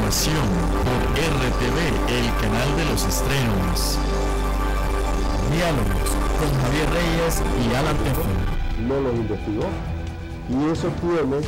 información por RTV, el canal de los estrenos. Diálogos con Javier Reyes y Alan Tefón. No los investigó y eso tiene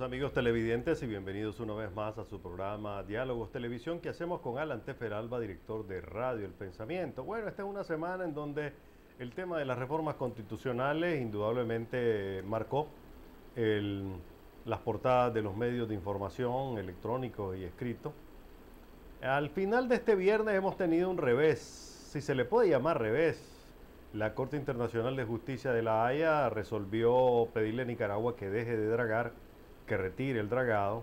amigos televidentes y bienvenidos una vez más a su programa Diálogos Televisión que hacemos con Alan Teferalba, director de Radio El Pensamiento. Bueno, esta es una semana en donde el tema de las reformas constitucionales indudablemente marcó las portadas de los medios de información electrónicos y escritos. Al final de este viernes hemos tenido un revés, si se le puede llamar revés. La Corte Internacional de Justicia de La Haya resolvió pedirle a Nicaragua que deje de dragar, que retire el dragado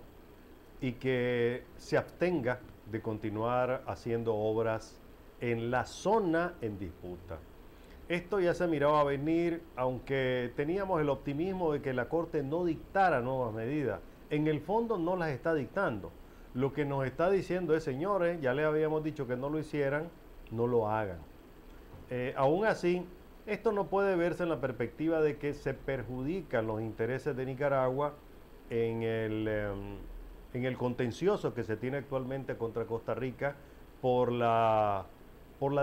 y que se abstenga de continuar haciendo obras en la zona en disputa. Esto ya se miraba a venir, aunque teníamos el optimismo de que la Corte no dictara nuevas medidas. En el fondo no las está dictando. Lo que nos está diciendo es, señores, ya les habíamos dicho que no lo hicieran, no lo hagan. Aún así, esto no puede verse en la perspectiva de que se perjudican los intereses de Nicaragua en el contencioso que se tiene actualmente contra Costa Rica por la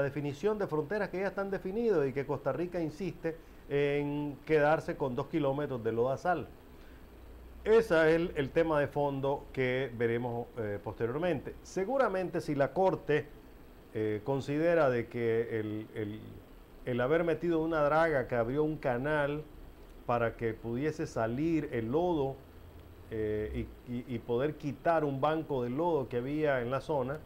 definición de fronteras que ya están definidas y que Costa Rica insiste en quedarse con 2 kilómetros de lodazal. Ese es el tema de fondo que veremos posteriormente. Seguramente si la Corte considera de que el haber metido una draga que abrió un canal para que pudiese salir el lodo y poder quitar un banco de lodo que había en la zona,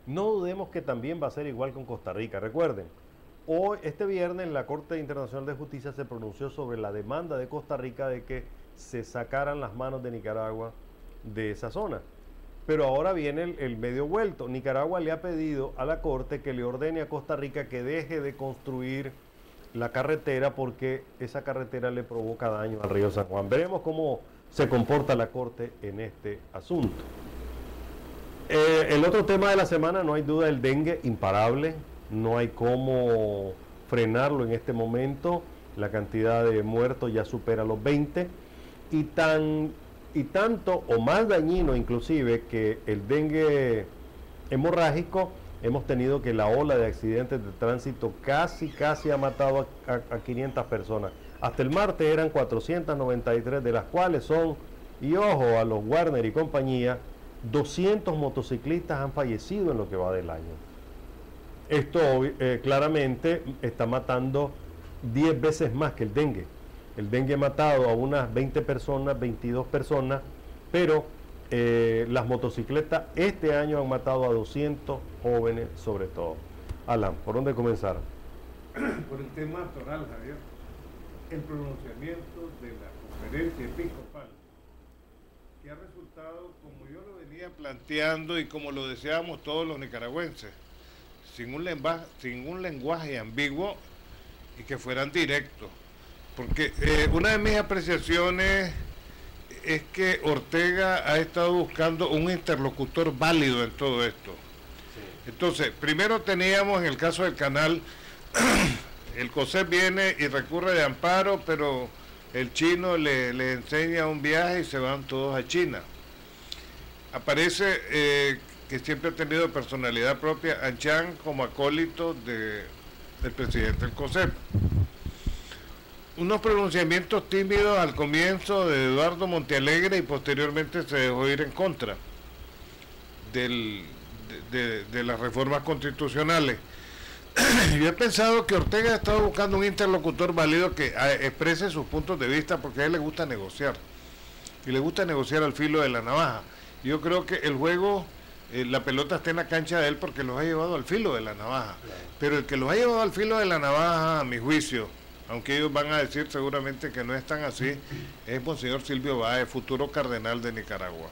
no dudemos que también va a ser igual con Costa Rica. Recuerden, hoy, este viernes, la Corte Internacional de Justicia se pronunció sobre la demanda de Costa Rica de que se sacaran las manos de Nicaragua de esa zona. Pero ahora viene el medio vuelto. Nicaragua le ha pedido a la Corte que le ordene a Costa Rica que deje de construir la carretera porque esa carretera le provoca daño al río San Juan. Veremos cómo se comporta la Corte en este asunto. El otro tema de la semana, no hay duda, el dengue imparable. No hay cómo frenarlo en este momento. La cantidad de muertos ya supera los 20. Y tanto o más dañino inclusive que el dengue hemorrágico, hemos tenido que la ola de accidentes de tránsito casi ha matado a 500 personas. Hasta el martes eran 493, de las cuales son, y ojo a los Warner y compañía, 200 motociclistas han fallecido en lo que va del año. Esto claramente está matando 10 veces más que el dengue. El dengue ha matado a unas 20 personas, 22 personas, pero las motocicletas este año han matado a 200 jóvenes sobre todo. Alan, ¿por dónde comenzar? Por el tema toral, Javier. El pronunciamiento de la conferencia episcopal, que ha resultado, como yo lo venía planteando y como lo deseábamos todos los nicaragüenses, sin un lenguaje ambiguo y que fueran directos. Porque una de mis apreciaciones es que Ortega ha estado buscando un interlocutor válido en todo esto. Sí. Entonces, primero teníamos en el caso del canal, el COSEP viene y recurre de amparo, pero el chino le enseña un viaje y se van todos a China. Aparece que siempre ha tenido personalidad propia, Anchan como acólito del presidente del COSEP. Unos pronunciamientos tímidos al comienzo de Eduardo Montealegre y posteriormente se dejó ir en contra de las reformas constitucionales. Yo he pensado que Ortega ha estado buscando un interlocutor válido que exprese sus puntos de vista, porque a él le gusta negociar. Y le gusta negociar al filo de la navaja. Yo creo que el juego, la pelota está en la cancha de él porque los ha llevado al filo de la navaja. Claro. Pero el que los ha llevado al filo de la navaja, a mi juicio, aunque ellos van a decir seguramente que no es tan así, es Monseñor Silvio Báez, futuro cardenal de Nicaragua.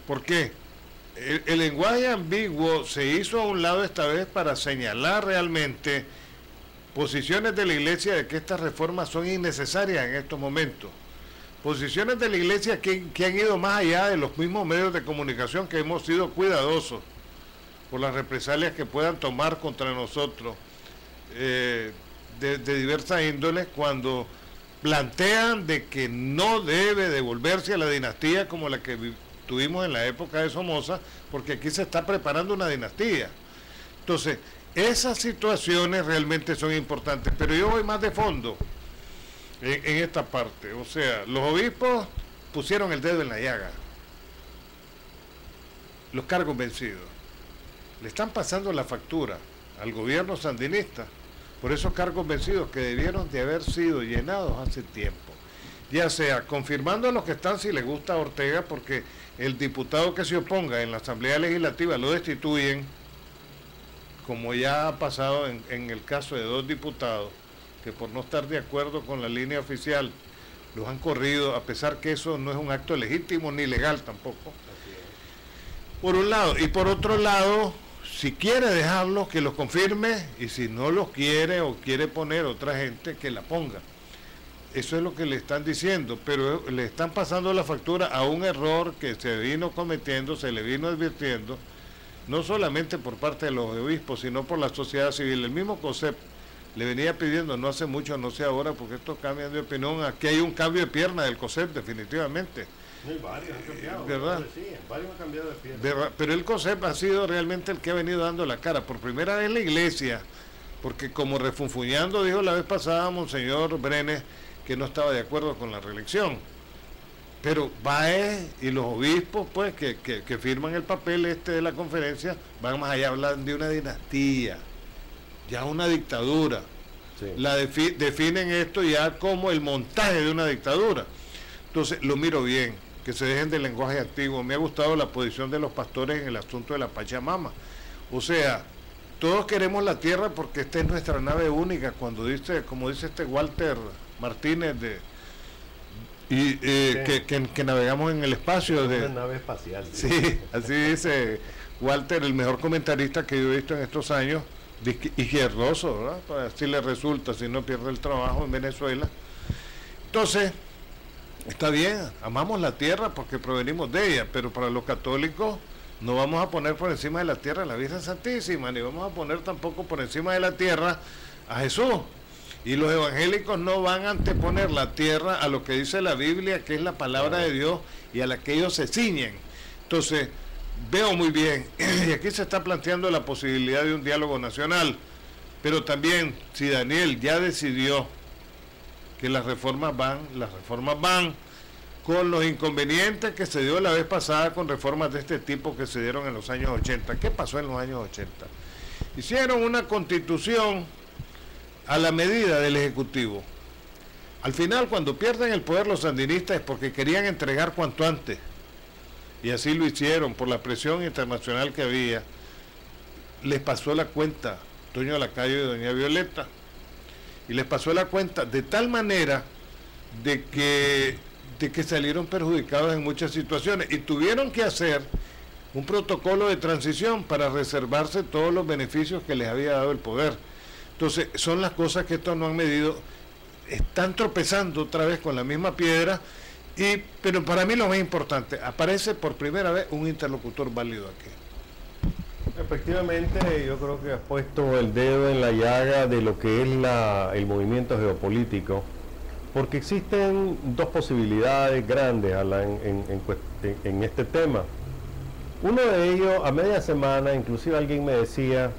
¿Por qué? El lenguaje ambiguo se hizo a un lado esta vez para señalar realmente posiciones de la Iglesia de que estas reformas son innecesarias en estos momentos. Posiciones de la Iglesia que han ido más allá de los mismos medios de comunicación, que hemos sido cuidadosos por las represalias que puedan tomar contra nosotros de diversas índoles, cuando plantean de que no debe devolverse a la dinastía como la que tuvimos en la época de Somoza, porque aquí se está preparando una dinastía. Entonces, esas situaciones realmente son importantes, pero yo voy más de fondo en esta parte. O sea, los obispos pusieron el dedo en la llaga, los cargos vencidos, le están pasando la factura al gobierno sandinista por esos cargos vencidos que debieron de haber sido llenados hace tiempo, ya sea confirmando a los que están si les gusta a Ortega, porque el diputado que se oponga en la Asamblea Legislativa lo destituyen, como ya ha pasado en el caso de 2 diputados que por no estar de acuerdo con la línea oficial los han corrido, a pesar que eso no es un acto legítimo ni legal tampoco. Por un lado, y por otro lado, si quiere dejarlos, que los confirme, y si no los quiere o quiere poner otra gente, que la ponga. Eso es lo que le están diciendo, pero le están pasando la factura a un error que se vino cometiendo, se le vino advirtiendo, no solamente por parte de los obispos, sino por la sociedad civil. El mismo COSEP le venía pidiendo, no hace mucho, no sé ahora, porque estos cambian de opinión. Aquí hay un cambio de pierna del COSEP, definitivamente. Sí, varios han cambiado, ¿verdad? Sí, varios han cambiado de pierna. ¿Verdad? Pero el COSEP ha sido realmente el que ha venido dando la cara. Por primera vez la Iglesia, porque como refunfuñando dijo la vez pasada Monseñor Brenes que no estaba de acuerdo con la reelección. Pero Báez y los obispos, pues, que firman el papel de la conferencia, van más allá, hablan de una dinastía, ya una dictadura. Sí. Definen esto ya como el montaje de una dictadura. Entonces, lo miro bien, que se dejen del lenguaje antiguo. Me ha gustado la posición de los pastores en el asunto de la Pachamama. O sea, todos queremos la tierra porque esta es nuestra nave única, como dice Walter Martínez, que navegamos en el espacio. Una nave espacial. Sí, así dice Walter, el mejor comentarista que yo he visto en estos años, izquierdoso, ¿verdad? Pues así le resulta, si no pierde el trabajo en Venezuela. Entonces, está bien, amamos la tierra porque provenimos de ella, pero para los católicos no vamos a poner por encima de la tierra a la Virgen Santísima, ni vamos a poner tampoco por encima de la tierra a Jesús. Y los evangélicos no van a anteponer la tierra a lo que dice la Biblia, que es la palabra de Dios, y a la que ellos se ciñen. Entonces, veo muy bien, y aquí se está planteando la posibilidad de un diálogo nacional, pero también, si Daniel ya decidió que las reformas van con los inconvenientes que se dio la vez pasada con reformas de este tipo que se dieron en los años 80. ¿Qué pasó en los años 80? Hicieron una constitución a la medida del Ejecutivo. Al final, cuando pierden el poder los sandinistas es porque querían entregar cuanto antes, y así lo hicieron por la presión internacional que había. Les pasó la cuenta Toño Lacayo y doña Violeta, y les pasó la cuenta de tal manera de que salieron perjudicados en muchas situaciones y tuvieron que hacer un protocolo de transición para reservarse todos los beneficios que les había dado el poder. Entonces, son las cosas que estos no han medido, están tropezando otra vez con la misma piedra, pero para mí lo más importante, aparece por primera vez un interlocutor válido aquí. Efectivamente, yo creo que has puesto el dedo en la llaga de lo que es el movimiento geopolítico, porque existen 2 posibilidades grandes, Alan, en este tema. Uno de ellos, a media semana, inclusive alguien me decía,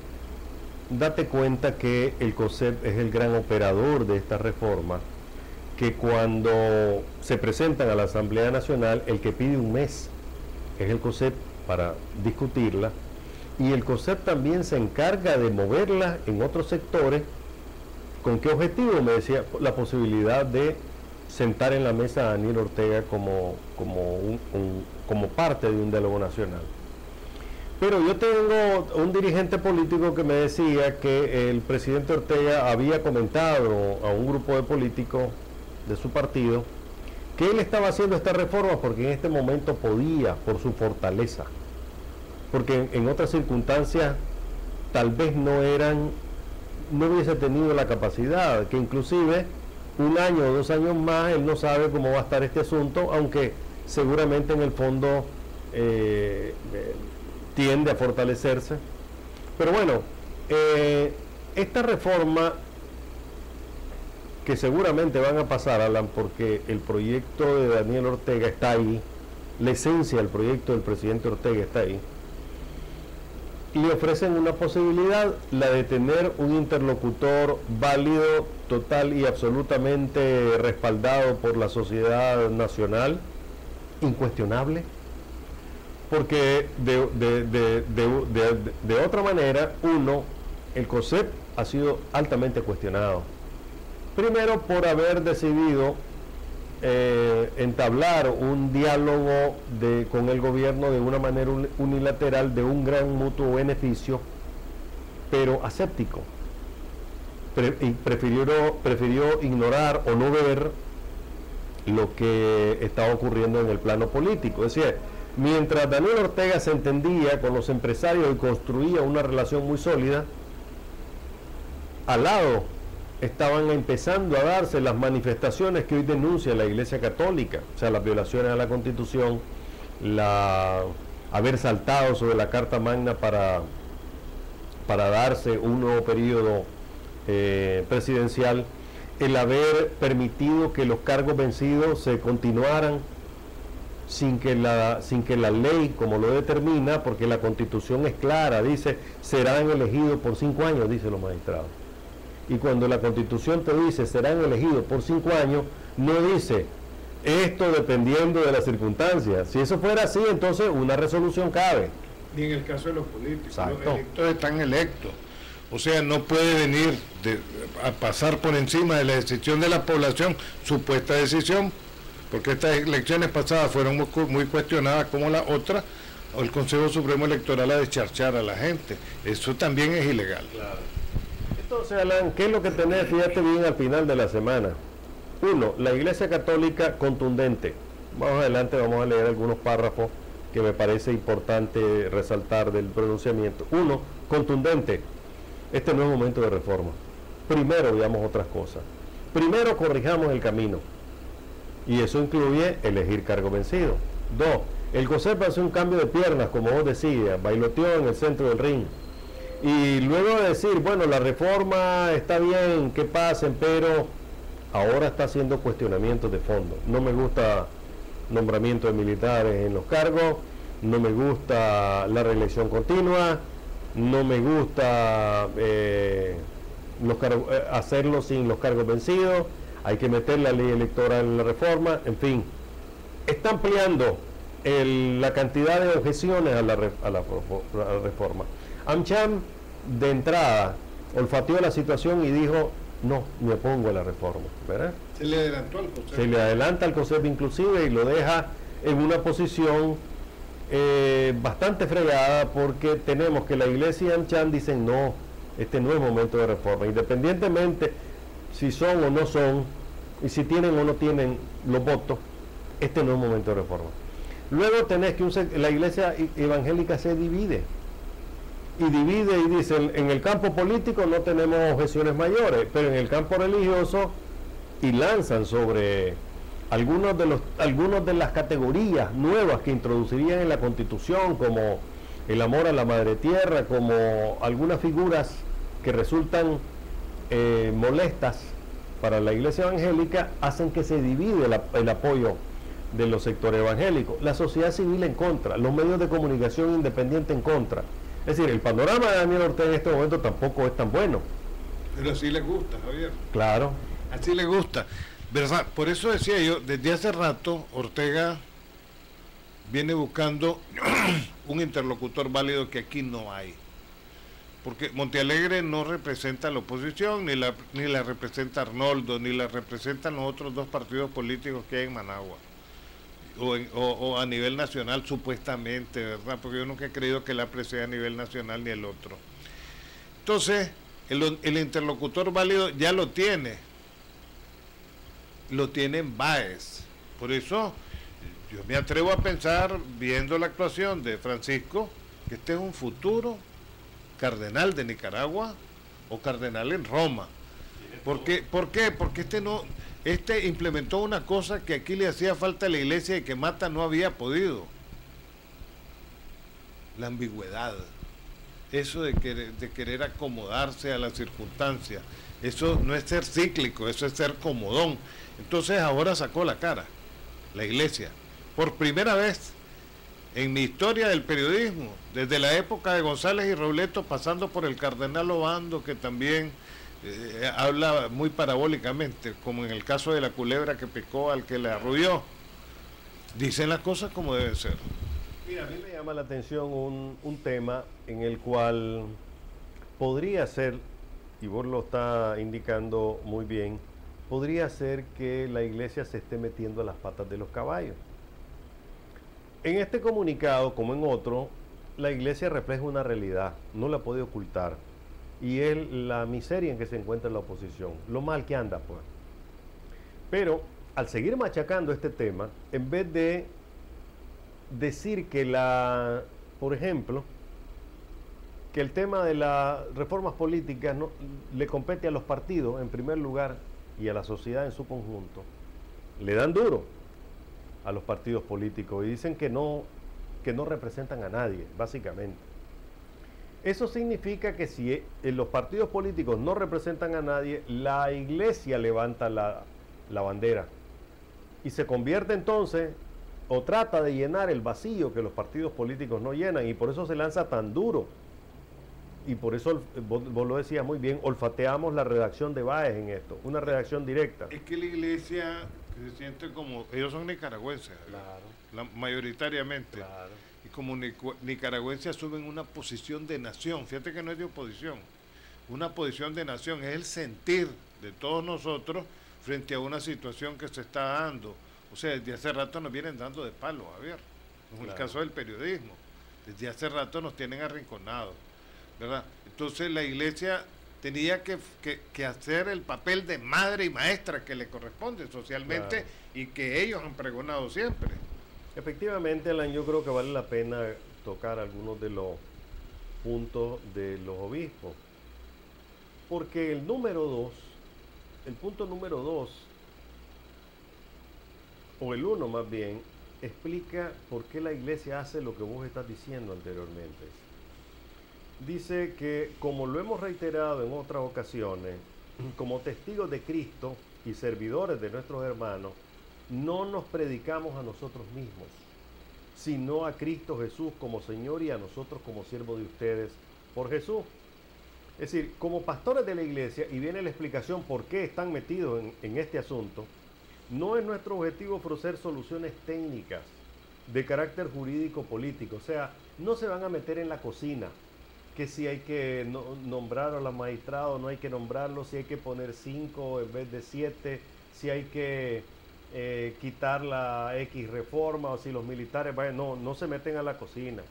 date cuenta que el COSEP es el gran operador de esta reforma, que cuando se presentan a la Asamblea Nacional, el que pide un mes es el COSEP para discutirla, y el COSEP también se encarga de moverla en otros sectores. ¿Con qué objetivo? Me decía, la posibilidad de sentar en la mesa a Daniel Ortega como parte de un diálogo nacional. Pero yo tengo un dirigente político que me decía que el presidente Ortega había comentado a un grupo de políticos de su partido que él estaba haciendo esta reforma porque en este momento podía, por su fortaleza, porque en otras circunstancias tal vez no hubiese tenido la capacidad, que inclusive 1 año o 2 años más él no sabe cómo va a estar este asunto, aunque seguramente en el fondo tiende a fortalecerse. Pero bueno, esta reforma que seguramente van a pasar, Alan, porque el proyecto de Daniel Ortega está ahí, la esencia del proyecto del presidente Ortega está ahí, y ofrecen una posibilidad, la de tener un interlocutor válido, total y absolutamente respaldado por la sociedad nacional, incuestionable, porque de otra manera, el COSEP ha sido altamente cuestionado. Primero por haber decidido entablar un diálogo con el gobierno de una manera unilateral de un gran mutuo beneficio, pero aséptico. Prefirió ignorar o no ver lo que estaba ocurriendo en el plano político. Es decir, mientras Daniel Ortega se entendía con los empresarios y construía una relación muy sólida, al lado estaban empezando a darse las manifestaciones que hoy denuncia la Iglesia Católica, o sea, las violaciones a la Constitución, haber saltado sobre la Carta Magna para darse un nuevo periodo presidencial, el haber permitido que los cargos vencidos se continuaran sin que la ley, como lo determina, porque la Constitución es clara, dice, serán elegidos por 5 años, dicen los magistrados. Y cuando la Constitución te dice serán elegidos por 5 años, no dice esto dependiendo de las circunstancias. Si eso fuera así, entonces una resolución cabe. Ni en el caso de los políticos. Exacto. Los electos están electos. O sea, no puede venir a pasar por encima de la decisión de la población, supuesta decisión, porque estas elecciones pasadas fueron muy cuestionadas como la otra, o el Consejo Supremo Electoral a descharchar a la gente. Eso también es ilegal. Claro. Entonces, Alan, ¿qué es lo que tenés? Fíjate bien al final de la semana. 1, la Iglesia Católica contundente. Más adelante vamos a leer algunos párrafos que me parece importante resaltar del pronunciamiento. 1, contundente. Este no es momento de reforma. Primero veamos otras cosas. Primero corrijamos el camino. Y eso incluye elegir cargo vencido. 2, el COSEP hace un cambio de piernas, como vos decías, bailoteó en el centro del ring. Y luego de decir, bueno, la reforma está bien, que pasen, pero ahora está haciendo cuestionamientos de fondo. No me gusta nombramiento de militares en los cargos, no me gusta la reelección continua, no me gusta hacerlo sin los cargos vencidos, hay que meter la ley electoral en la reforma, en fin. Está ampliando la cantidad de objeciones a la reforma. AmCham de entrada olfateó la situación y dijo, no, me opongo a la reforma, ¿verdad? Se le adelantó al COSEP. Se le adelanta al COSEP inclusive y lo deja en una posición bastante fregada, porque tenemos que la Iglesia y AmCham dicen, no, este no es momento de reforma, independientemente si son o no son, y si tienen o no tienen los votos, este no es momento de reforma. Luego tenés que la Iglesia evangélica se divide y dice, en el campo político no tenemos objeciones mayores, pero en el campo religioso, y lanzan sobre algunos de las categorías nuevas que introducirían en la Constitución, como el amor a la madre tierra, como algunas figuras que resultan molestas para la Iglesia evangélica, hacen que se divide el apoyo de los sectores evangélicos, la sociedad civil en contra, los medios de comunicación independientes en contra. Es decir, el panorama de Daniel Ortega en este momento tampoco es tan bueno. Pero así le gusta, Javier. Claro. Así le gusta. ¿Verdad? Por eso decía yo, desde hace rato Ortega viene buscando un interlocutor válido que aquí no hay. Porque Montealegre no representa a la oposición, ni la representa Arnoldo, ni la representan los otros dos partidos políticos que hay en Managua. O a nivel nacional, supuestamente, ¿verdad? Porque yo nunca he creído que el APRE sea a nivel nacional ni el otro. Entonces, el interlocutor válido ya lo tiene en Báez. Por eso, yo me atrevo a pensar, viendo la actuación de Francisco, que este es un futuro cardenal de Nicaragua o cardenal en Roma. ¿Por qué? Porque este implementó una cosa que aquí le hacía falta a la iglesia y que Mata no había podido. La ambigüedad. Eso de querer acomodarse a las circunstancias. Eso no es ser cíclico, eso es ser comodón. Entonces ahora sacó la cara, la iglesia. Por primera vez en mi historia del periodismo, desde la época de González y Robleto, pasando por el cardenal Obando, que también habla muy parabólicamente, como en el caso de la culebra que picó al que le arrulló. Dicen las cosas como deben ser. Mira, a mí me llama la atención un tema en el cual podría ser, y vos lo está indicando muy bien, podría ser que la iglesia se esté metiendo a las patas de los caballos. En este comunicado, como en otro, la iglesia refleja una realidad, no la puede ocultar, y es la miseria en que se encuentra la oposición, lo mal que anda, pues. Pero, al seguir machacando este tema, en vez de decir que por ejemplo, que el tema de las reformas políticas no, le compete a los partidos en primer lugar y a la sociedad en su conjunto, le dan duro a los partidos políticos y dicen que no representan a nadie, básicamente. Eso significa que si los partidos políticos no representan a nadie, la iglesia levanta la bandera y se convierte entonces o trata de llenar el vacío que los partidos políticos no llenan, y por eso se lanza tan duro. Y por eso, vos lo decías muy bien, olfateamos la redacción de Báez en esto, una redacción directa. Es que la iglesia se siente como, ellos son nicaragüenses, claro, mayoritariamente, claro. Y como nicaragüenses asumen una posición de nación, fíjate que no es de oposición, una posición de nación, es el sentir de todos nosotros frente a una situación que se está dando. O sea, desde hace rato nos vienen dando de palo, Javier, como claro. El caso del periodismo, desde hace rato nos tienen arrinconados, ¿verdad? Entonces la iglesia tenía que hacer el papel de madre y maestra que le corresponde socialmente, claro. Y que ellos han pregonado siempre. Efectivamente, Alan, yo creo que vale la pena tocar algunos de los puntos de los obispos, porque el punto número 2, o el 1 más bien, explica por qué la iglesia hace lo que vos estás diciendo anteriormente. Dice que, como lo hemos reiterado en otras ocasiones, como testigos de Cristo y servidores de nuestros hermanos, no nos predicamos a nosotros mismos, sino a Cristo Jesús como Señor y a nosotros como siervos de ustedes por Jesús. Es decir, como pastores de la iglesia, y viene la explicación por qué están metidos en este asunto, no es nuestro objetivo ofrecer soluciones técnicas de carácter jurídico-político. O sea, no se van a meter en la cocina, que si hay que nombrar a los magistrados, no hay que nombrarlos, si hay que poner 5 en vez de 7, si hay que quitar la X reforma, o si los militares vayan, no se meten a la cocina.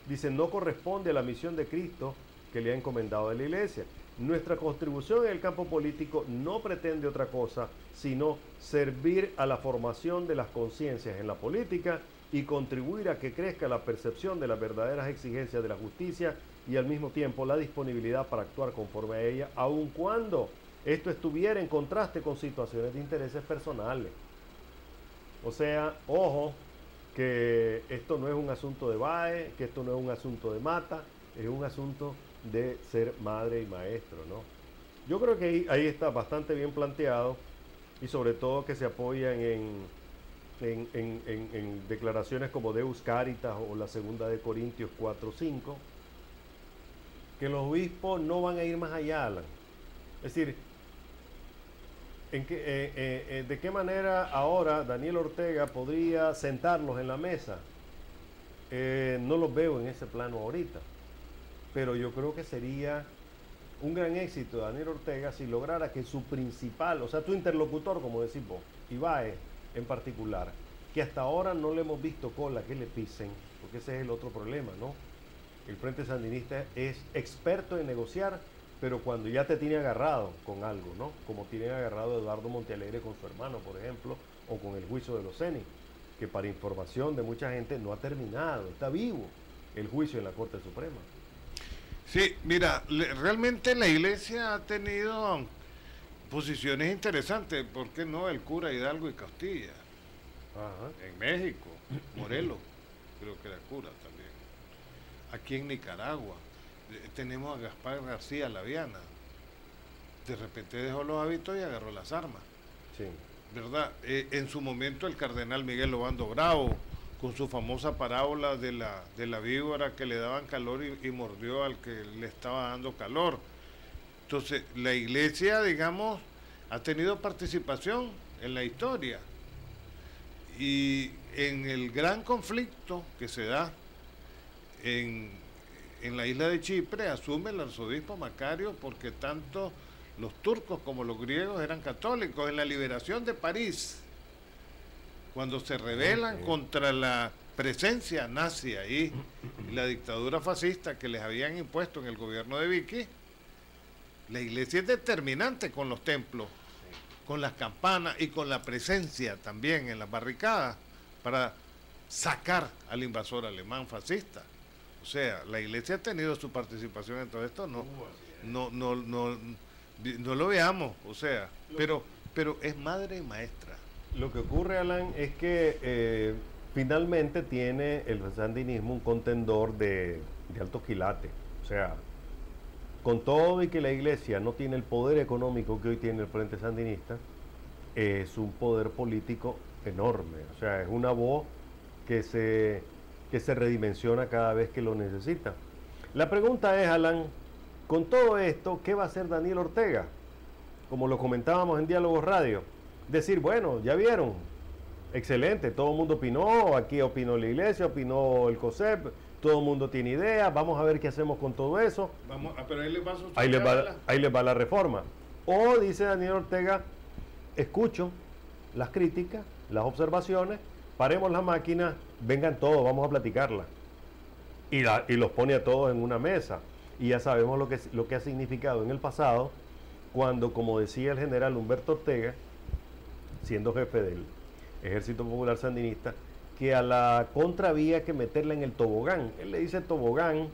Dice, no corresponde a la misión de Cristo que le ha encomendado a la iglesia. Nuestra contribución en el campo político no pretende otra cosa, sino servir a la formación de las conciencias en la política y contribuir a que crezca la percepción de las verdaderas exigencias de la justicia y al mismo tiempo la disponibilidad para actuar conforme a ella, aun cuando esto estuviera en contraste con situaciones de intereses personales. O sea, ojo, que esto no es un asunto de Báez, que esto no es un asunto de Mata, es un asunto de ser madre y maestro, ¿no? Yo creo que ahí está bastante bien planteado, y sobre todo que se apoyan en declaraciones como Deus Caritas o la segunda de Corintios 4:5, que los obispos no van a ir más allá, Alan. Es decir, ¿de qué manera ahora Daniel Ortega podría sentarlos en la mesa No los veo en ese plano ahorita, pero yo creo que sería un gran éxito de Daniel Ortega si lograra que su principal, o sea, tu interlocutor, como decís vos, Ibae en particular, que hasta ahora no le hemos visto cola que le pisen, porque ese es el otro problema, ¿no? El Frente Sandinista es experto en negociar, pero cuando ya te tiene agarrado con algo, ¿no? Como tiene agarrado a Eduardo Montealegre con su hermano, por ejemplo, o con el juicio de los CENI, que para información de mucha gente no ha terminado, está vivo el juicio en la Corte Suprema. Sí, mira, realmente la iglesia ha tenido posiciones interesantes. ¿Por qué no? El cura Hidalgo y Castilla. Ajá. En México, Morelos, creo que era cura también. Aquí en Nicaragua tenemos a Gaspar García Laviana. De repente dejó los hábitos y agarró las armas. Sí. ¿Verdad? En su momento el cardenal Miguel Obando Bravo, con su famosa parábola de la víbora que le daban calor y mordió al que le estaba dando calor. Entonces, la iglesia, digamos, ha tenido participación en la historia. Y en el gran conflicto que se da en la isla de Chipre, asume el arzobispo Macario porque tanto los turcos como los griegos eran católicos. En la liberación de París, cuando se rebelan contra la presencia nazi ahí, y la dictadura fascista que les habían impuesto en el gobierno de Vichy, la iglesia es determinante con los templos, con las campanas y con la presencia también en las barricadas para sacar al invasor alemán fascista. O sea, la iglesia ha tenido su participación en todo esto, no lo veamos, o sea, pero es madre y maestra. Lo que ocurre, Alan, es que finalmente tiene el sandinismo un contendor de alto quilate. O sea, con todo y que la iglesia no tiene el poder económico que hoy tiene el Frente Sandinista, es un poder político enorme. O sea, es una voz que se redimensiona cada vez que lo necesita. La pregunta es, Alan, con todo esto, ¿qué va a hacer Daniel Ortega? Como lo comentábamos en Diálogos Radio. Decir, bueno, ya vieron, excelente, todo el mundo opinó, aquí opinó la iglesia, opinó el COSEP, todo el mundo tiene idea, vamos a ver qué hacemos con todo eso. Pero ahí les va la reforma. O dice Daniel Ortega, escucho las críticas, las observaciones, paremos la máquina, vengan todos, vamos a platicarla. Y los pone a todos en una mesa. Y ya sabemos lo que ha significado en el pasado, cuando, como decía el general Humberto Ortega, siendo jefe del Ejército Popular Sandinista, que a la contra había que meterla en el tobogán. Él le dice tobogán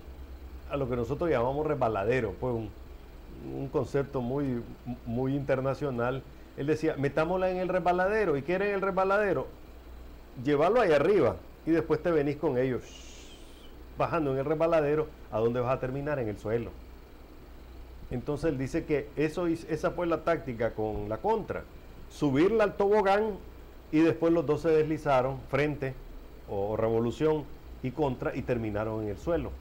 a lo que nosotros llamamos resbaladero, pues un concepto muy, muy internacional. Él decía, metámosla en el resbaladero. ¿Y qué era en el resbaladero? Llevarlo ahí arriba y después te venís con ellos bajando en el resbaladero. ¿A dónde vas a terminar? En el suelo. Entonces él dice que esa fue la táctica con la contra. Subirla al tobogán y después los dos se deslizaron frente o revolución y contra y terminaron en el suelo.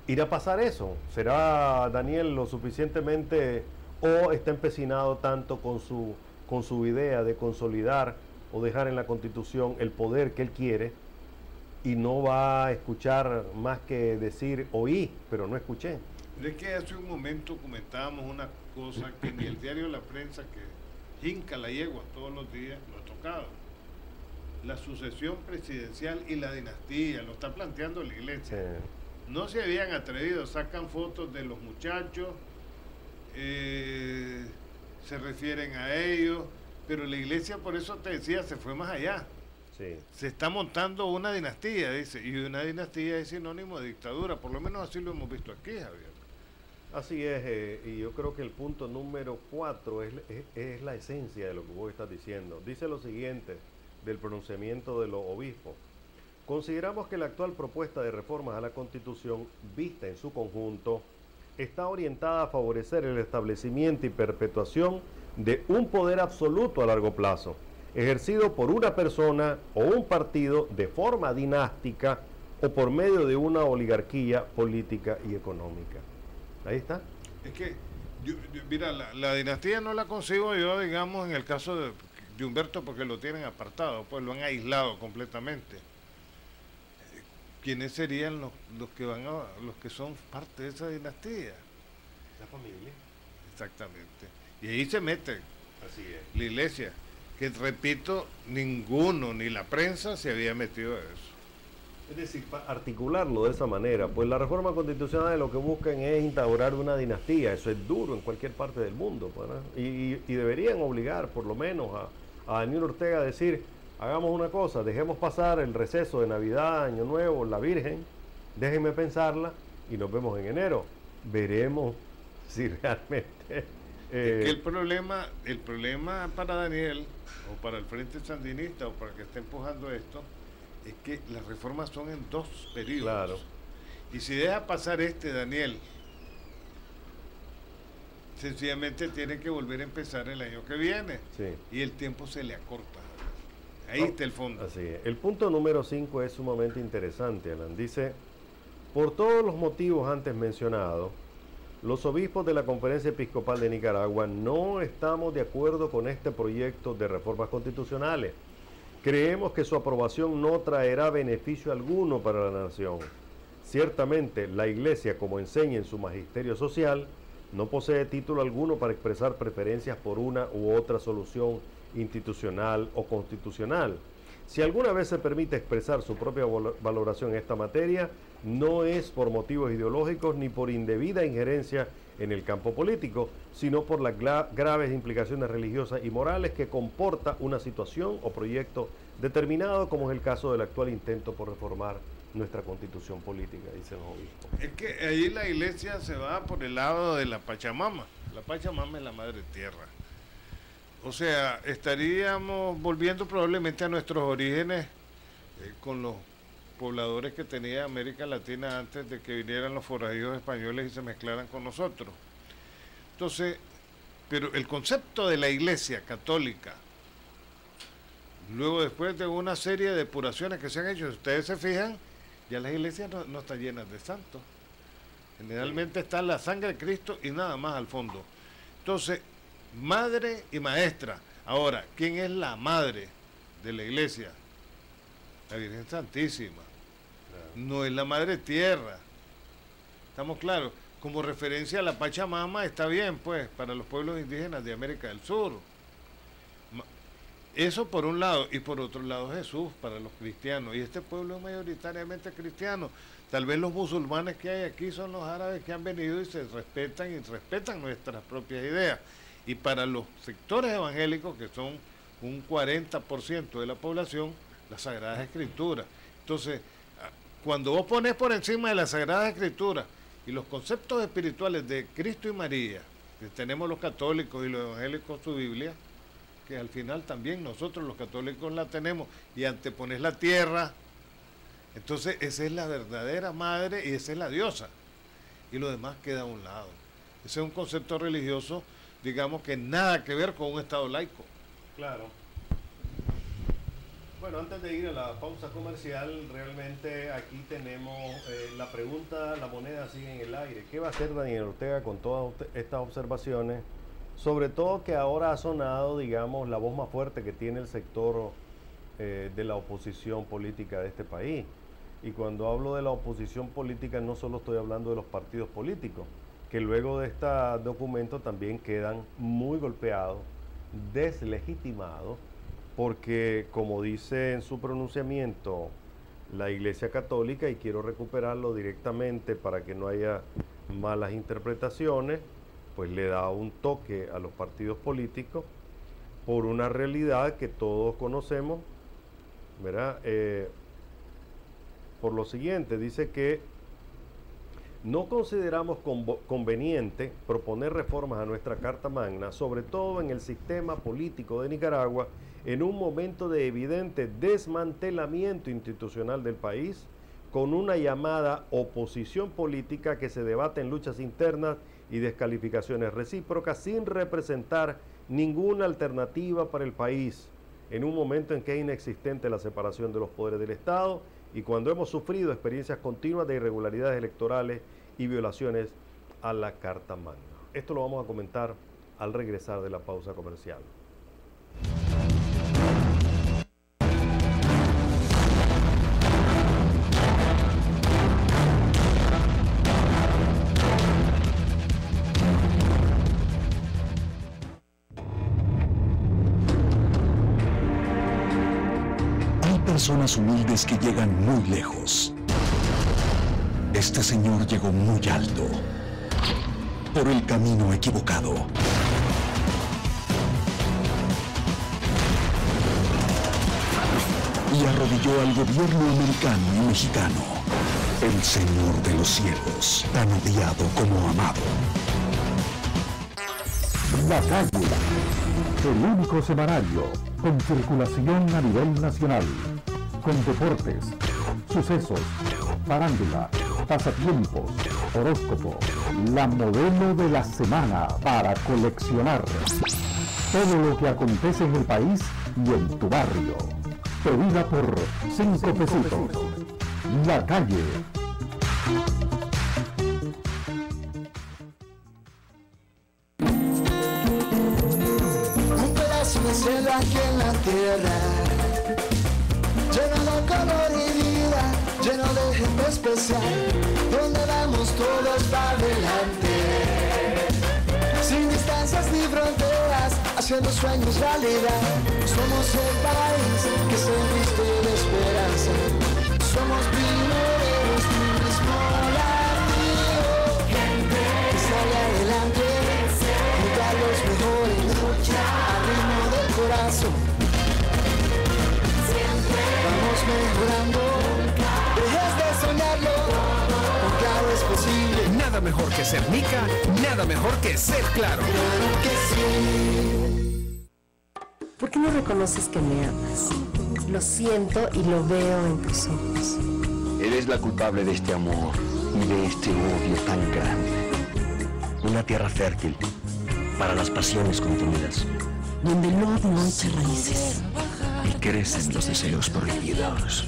¿Irá a pasar eso? ¿Será Daniel lo suficientemente o está empecinado tanto con su idea de consolidar o dejar en la Constitución el poder que él quiere y no va a escuchar más que decir oí, pero no escuché? Es que hace un momento comentábamos una cosa que ni el diario La Prensa, que hinca la yegua todos los días, lo ha tocado. La sucesión presidencial y la dinastía, lo está planteando la iglesia. No se habían atrevido, sacan fotos de los muchachos, se refieren a ellos, pero la iglesia, por eso te decía, se fue más allá. Sí. Se está montando una dinastía, dice, y una dinastía es sinónimo de dictadura, por lo menos así lo hemos visto aquí, Javier. Así es, y yo creo que el punto número 4 es la esencia de lo que vos estás diciendo. Dice lo siguiente del pronunciamiento de los obispos. Consideramos que la actual propuesta de reformas a la Constitución, vista en su conjunto, está orientada a favorecer el establecimiento y perpetuación de un poder absoluto a largo plazo, ejercido por una persona o un partido de forma dinástica o por medio de una oligarquía política y económica. Ahí está. Es que, mira, la dinastía no la consigo yo, digamos, en el caso de Humberto, porque lo tienen apartado, pues lo han aislado completamente. ¿quiénes serían los que son parte de esa dinastía? La familia. Exactamente. Y ahí se mete Así es. la iglesia, que repito, ninguno, ni la prensa se había metido a eso. Es decir, articularlo de esa manera, pues la reforma constitucional lo que buscan es instaurar una dinastía, eso es duro en cualquier parte del mundo, pues, ¿no? Y deberían obligar por lo menos a Daniel Ortega a decir, hagamos una cosa, dejemos pasar el receso de Navidad, Año Nuevo, la Virgen, déjenme pensarla y nos vemos en enero. Veremos si realmente... Es que el problema para Daniel, o para el Frente Sandinista, o para el que esté empujando esto, es que las reformas son en 2 periodos. Claro. Y si deja pasar Daniel, sencillamente tiene que volver a empezar el año que viene. Sí. Y el tiempo se le acorta. Ahí está el fondo. Así es. El punto número 5 es sumamente interesante, Alan. Dice, por todos los motivos antes mencionados, los obispos de la Conferencia Episcopal de Nicaragua no estamos de acuerdo con este proyecto de reformas constitucionales. Creemos que su aprobación no traerá beneficio alguno para la nación. Ciertamente, la Iglesia, como enseña en su magisterio social, no posee título alguno para expresar preferencias por una u otra solución institucional o constitucional. Si alguna vez se permite expresar su propia valoración en esta materia, no es por motivos ideológicos ni por indebida injerencia en el campo político, sino por las graves implicaciones religiosas y morales que comporta una situación o proyecto determinado, como es el caso del actual intento por reformar nuestra constitución política, dicen los obispos. Es que ahí la iglesia se va por el lado de la Pachamama. La Pachamama es la madre tierra. O sea, estaríamos volviendo probablemente a nuestros orígenes con los pobladores que tenía América Latina antes de que vinieran los forajidos españoles y se mezclaran con nosotros. Entonces, pero el concepto de la Iglesia católica, luego después de una serie de depuraciones que se han hecho, si ustedes se fijan, ya las iglesias no están llenas de santos. Generalmente está la sangre de Cristo y nada más al fondo. Entonces, madre y maestra. Ahora, ¿quién es la madre de la iglesia? La Virgen Santísima. No es la madre tierra. ¿Estamos claros? Como referencia a la Pachamama está bien, pues, para los pueblos indígenas de América del Sur. Eso por un lado, y por otro lado Jesús para los cristianos. Y este pueblo es mayoritariamente cristiano. Tal vez los musulmanes que hay aquí son los árabes que han venido y se respetan y respetan nuestras propias ideas. Y para los sectores evangélicos, que son un 40% de la población, las Sagradas Escrituras. Entonces, cuando vos pones por encima de las Sagradas Escrituras y los conceptos espirituales de Cristo y María, que tenemos los católicos y los evangélicos su Biblia, que al final también nosotros los católicos la tenemos, y antepones la tierra, entonces esa es la verdadera madre y esa es la diosa, y lo demás queda a un lado. Ese es un concepto religioso, digamos, que nada que ver con un Estado laico. Claro. Bueno, antes de ir a la pausa comercial, realmente aquí tenemos la pregunta, la moneda sigue en el aire. ¿Qué va a hacer Daniel Ortega con todas estas observaciones? Sobre todo que ahora ha sonado, digamos, la voz más fuerte que tiene el sector de la oposición política de este país. Y cuando hablo de la oposición política no solo estoy hablando de los partidos políticos, que luego de este documento también quedan muy golpeados, deslegitimados, porque como dice en su pronunciamiento la Iglesia Católica, y quiero recuperarlo directamente para que no haya malas interpretaciones, pues le da un toque a los partidos políticos por una realidad que todos conocemos, ¿verdad? Por lo siguiente, dice que no consideramos conveniente proponer reformas a nuestra Carta Magna, sobre todo en el sistema político de Nicaragua, en un momento de evidente desmantelamiento institucional del país, con una llamada oposición política que se debate en luchas internas y descalificaciones recíprocas sin representar ninguna alternativa para el país, en un momento en que es inexistente la separación de los poderes del Estado y cuando hemos sufrido experiencias continuas de irregularidades electorales y violaciones a la Carta Magna. Esto lo vamos a comentar al regresar de la pausa comercial. personas humildes que llegan muy lejos. Este señor llegó muy alto, por el camino equivocado. Y arrodilló al gobierno americano y mexicano, el Señor de los Cielos, tan odiado como amado. La Calle, el único semanario con circulación a nivel nacional, con deportes, sucesos, farándula, pasatiempos, horóscopo, la modelo de la semana para coleccionar. Todo lo que acontece en el país y en tu barrio. Pedida por 5 pesitos. La Calle. Un pedazo de cielo aquí en la tierra, lleno de color y vida, lleno de gente especial, donde vamos todos para adelante, sin distancias ni fronteras, haciendo sueños realidad. Somos el país que se viste de esperanza, somos pioneros de un mismo latido, gente que sale adelante, junto a los mejores, al ritmo del corazón. Siempre vamos mejorando, dejes de soñarlo, porque ahora es posible. Nada mejor que ser Nica, nada mejor que ser Claro. Claro que sí. ¿Por qué no reconoces que me amas? Lo siento y lo veo en tus ojos. Eres la culpable de este amor y de este odio tan grande. Una tierra fértil para las pasiones contenidas. Donde el odio echa raíces. Y crecen los deseos prohibidos.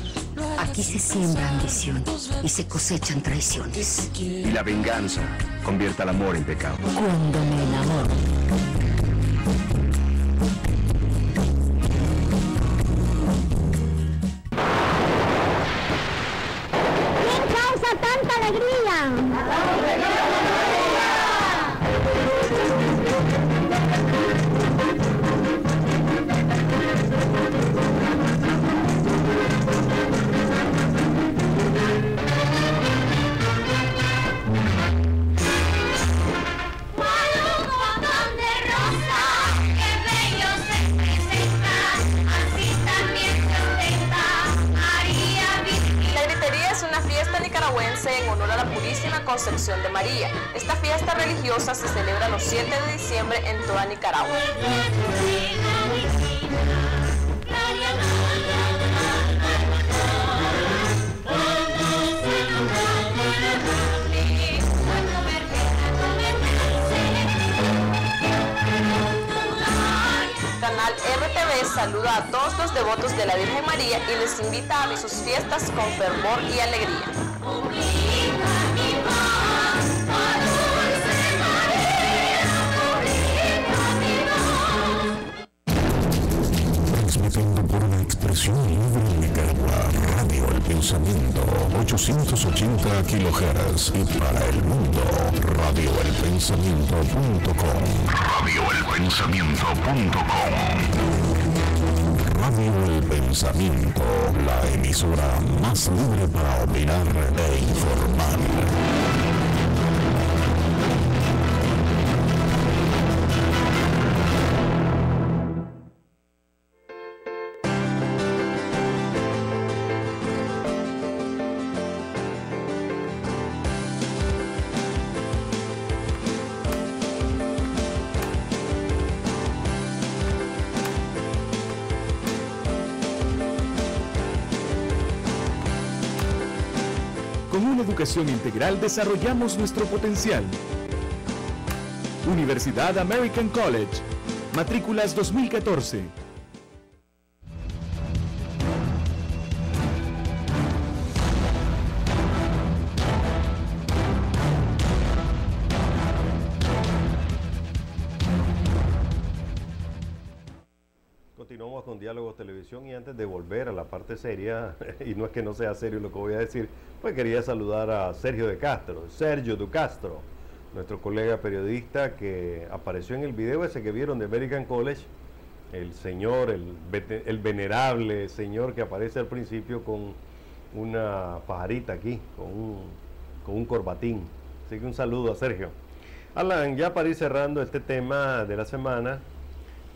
Aquí se siembra ambición y se cosechan traiciones. Y la venganza convierte al amor en pecado. Cuando me enamoro. ¿Quién causa tanta alegría? En honor a la Purísima Concepción de María. Esta fiesta religiosa se celebra los 7 de diciembre en toda Nicaragua. Canal RTV saluda a todos los devotos de la Virgen María y les invita a vivir sus fiestas con fervor y alegría. Transmitiendo por una expresión libre en Nicaragua, Radio El Pensamiento, 880 kHz y para el mundo, radioelpensamiento.com. Radioelpensamiento.com. Radio El Pensamiento, la emisora más libre para opinar e informar. Con una educación integral desarrollamos nuestro potencial. Universidad American College. Matrículas 2014. Continuamos con Diálogos Televisión y antes de volver a la parte seria, y no es que no sea serio lo que voy a decir, pues quería saludar a Sergio de Castro, nuestro colega periodista que apareció en el video ese que vieron de American College, el señor, el venerable señor que aparece al principio con una pajarita aquí, con un corbatín. Así que un saludo a Sergio. Alan, ya para ir cerrando este tema de la semana,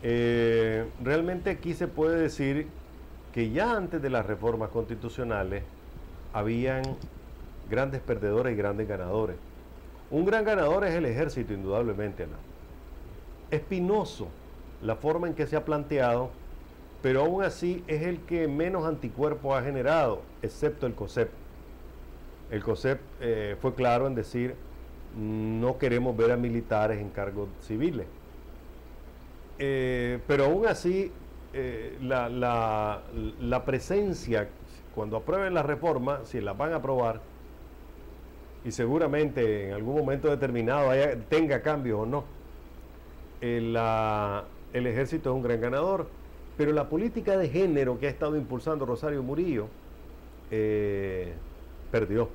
realmente aquí se puede decir que ya antes de las reformas constitucionales habían grandes perdedores y grandes ganadores. Un gran ganador es el ejército, indudablemente, Alan. Espinoso la forma en que se ha planteado, pero aún así es el que menos anticuerpos ha generado, excepto el COSEP. El COSEP fue claro en decir, no queremos ver a militares en cargos civiles. Pero aún así, la presencia, cuando aprueben la reforma, si las van a aprobar, y seguramente en algún momento determinado tenga cambios o no, el ejército es un gran ganador, pero la política de género que ha estado impulsando Rosario Murillo perdió.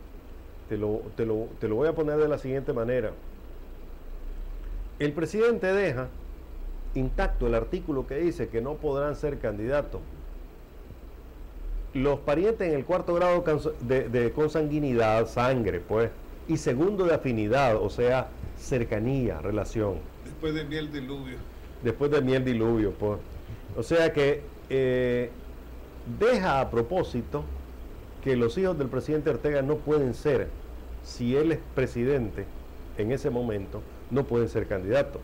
Te lo voy a poner de la siguiente manera. El presidente deja intacto el artículo que dice que no podrán ser candidatos los parientes en el cuarto grado de consanguinidad, sangre, pues, y segundo de afinidad, o sea, cercanía, relación. Después de miel diluvio. Después de miel diluvio, pues. O sea que deja a propósito que los hijos del presidente Ortega no pueden ser, si él es presidente en ese momento, no pueden ser candidatos.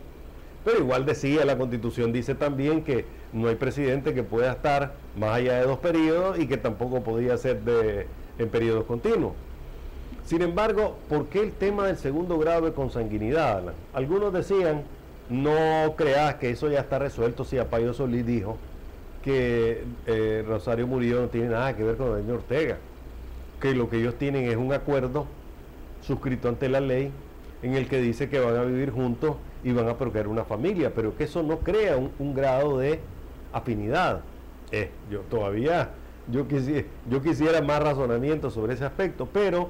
Pero igual decía, la Constitución dice también que no hay presidente que pueda estar más allá de 2 periodos y que tampoco podía ser en periodos continuos. Sin embargo, ¿por qué el tema del segundo grado de consanguinidad, Alan? Algunos decían, no creas que eso ya está resuelto, si Apayo Solís dijo que Rosario Murillo no tiene nada que ver con el señor Ortega, que lo que ellos tienen es un acuerdo suscrito ante la ley en el que dice que van a vivir juntos y van a procrear una familia, pero que eso no crea un grado de afinidad. Yo quisiera más razonamiento sobre ese aspecto, pero,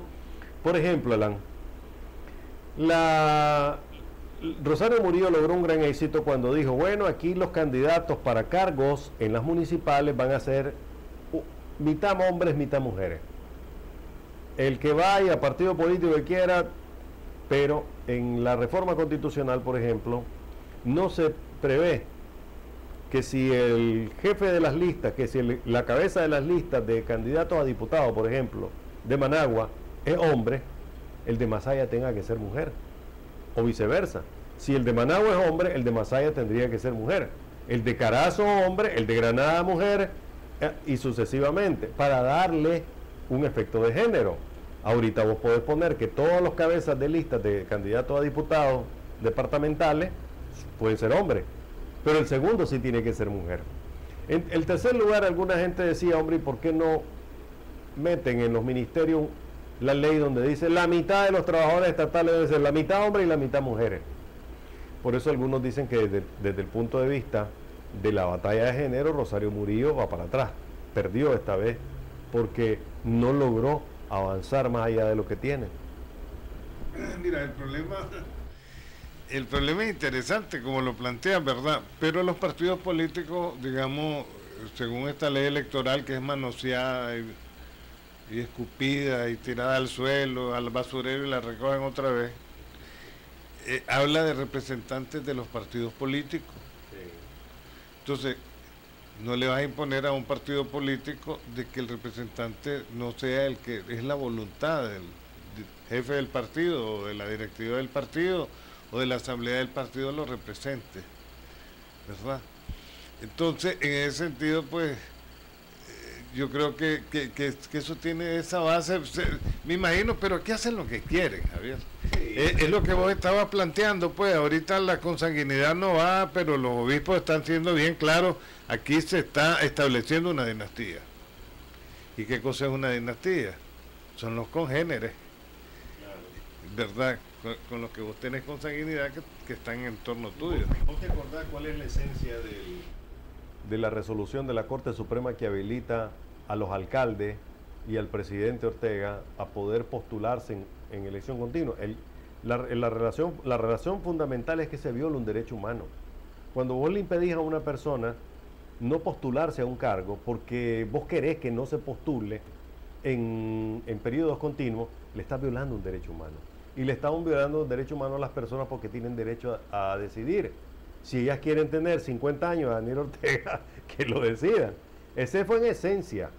por ejemplo, Alan, Rosario Murillo logró un gran éxito cuando dijo, bueno, aquí los candidatos para cargos en las municipales van a ser mitad hombres, mitad mujeres. El que vaya, partido político que quiera, pero en la reforma constitucional, por ejemplo, no se prevé que si el jefe de las listas, que si la cabeza de las listas de candidatos a diputados, por ejemplo, de Managua, es hombre, el de Masaya tenga que ser mujer, o viceversa. Si el de Managua es hombre, el de Masaya tendría que ser mujer. El de Carazo, hombre, el de Granada, mujer, y sucesivamente, para darle un efecto de género. Ahorita vos podés poner que todos los cabezas de listas de candidatos a diputados departamentales pueden ser hombres, pero el segundo sí tiene que ser mujer. En el tercer lugar, alguna gente decía, hombre, ¿y por qué no meten en los ministerios la ley donde dice la mitad de los trabajadores estatales debe ser la mitad hombres y la mitad mujeres? Por eso algunos dicen que desde el punto de vista de la batalla de género, Rosario Murillo va para atrás, perdió esta vez, porque no logró avanzar más allá de lo que tiene. Mira, el problema es interesante como lo plantean, ¿verdad? Pero los partidos políticos, digamos, según esta ley electoral que es manoseada y escupida y tirada al suelo, al basurero y la recogen otra vez, habla de representantes de los partidos políticos. Sí. Entonces, no le vas a imponer a un partido político de que el representante no sea el que es la voluntad del jefe del partido o de la directiva del partido o de la asamblea del partido lo represente, ¿verdad? Entonces, en ese sentido, pues, yo creo que eso tiene esa base, me imagino, pero aquí hacen lo que quieren, Javier. Sí. Es lo que vos estabas planteando, pues, ahorita la consanguinidad no va, pero los obispos están siendo bien claros, aquí se está estableciendo una dinastía. ¿Y qué cosa es una dinastía? Son los congéneres, ¿verdad? Con los que vos tenés consanguinidad que están en torno tuyo. ¿Vos te acordás cuál es la esencia de la resolución de la Corte Suprema que habilita a los alcaldes y al presidente Ortega a poder postularse en elección continua? La relación fundamental es que se viola un derecho humano. Cuando vos le impedís a una persona no postularse a un cargo porque vos querés que no se postule en periodos continuos, le estás violando un derecho humano. Y le estamos violando un derecho humano a las personas porque tienen derecho a decidir. Si ellas quieren tener 50 años a Daniel Ortega, que lo decidan. Ese fue en esencia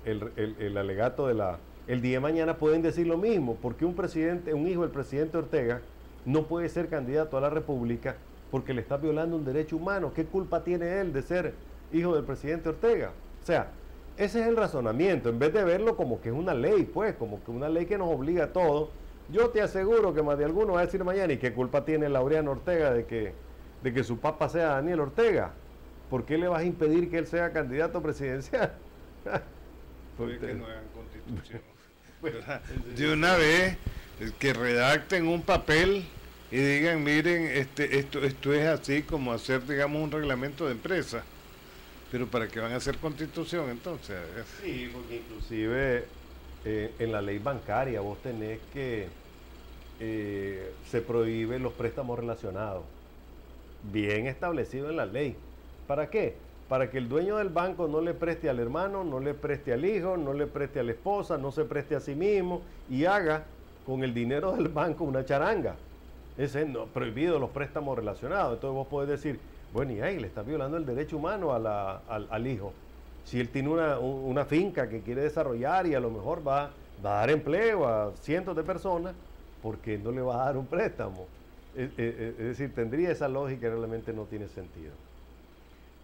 el alegato de la... El día de mañana pueden decir lo mismo, porque un hijo del presidente Ortega no puede ser candidato a la República porque le está violando un derecho humano. ¿Qué culpa tiene él de ser hijo del presidente Ortega? O sea, ese es el razonamiento, en vez de verlo como que es una ley, pues, como que una ley que nos obliga a todos. Yo te aseguro que más de alguno va a decir mañana, ¿y qué culpa tiene Laureano Ortega de que su papá sea Daniel Ortega? ¿Por qué le vas a impedir que él sea candidato presidencial? Porque que no hagan constitución. De una vez, que redacten un papel y digan, miren, esto es así como hacer, digamos, un reglamento de empresa. Pero ¿para qué van a hacer constitución entonces? Sí, porque inclusive en la ley bancaria vos tenés que se prohíben los préstamos relacionados. Bien establecido en la ley. ¿Para qué? Para que el dueño del banco no le preste al hermano, no le preste al hijo, no le preste a la esposa, no se preste a sí mismo y haga con el dinero del banco una charanga. Ese no, prohibido los préstamos relacionados. Entonces vos podés decir, bueno, y ahí le está violando el derecho humano al hijo. Si él tiene una finca que quiere desarrollar y a lo mejor va a dar empleo a cientos de personas, ¿por qué no le va a dar un préstamo? Es decir, tendría esa lógica y realmente no tiene sentido.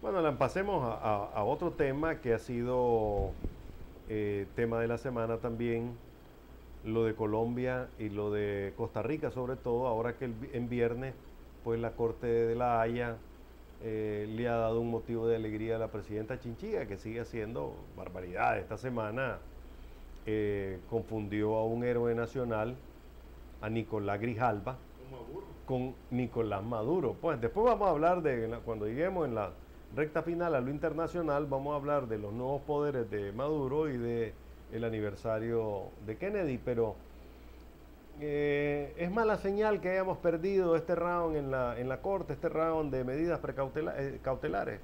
Bueno, pasemos a otro tema que ha sido tema de la semana también, lo de Colombia y lo de Costa Rica, sobre todo, ahora que en viernes, pues la Corte de La Haya le ha dado un motivo de alegría a la presidenta Chinchilla, que sigue haciendo barbaridades. Esta semana confundió a un héroe nacional, a Nicolás Grijalva, con Nicolás Maduro. Pues después vamos a hablar cuando lleguemos en la recta final a lo internacional, vamos a hablar de los nuevos poderes de Maduro y de el aniversario de Kennedy, pero es mala señal que hayamos perdido este round en la corte, este round de medidas cautelares.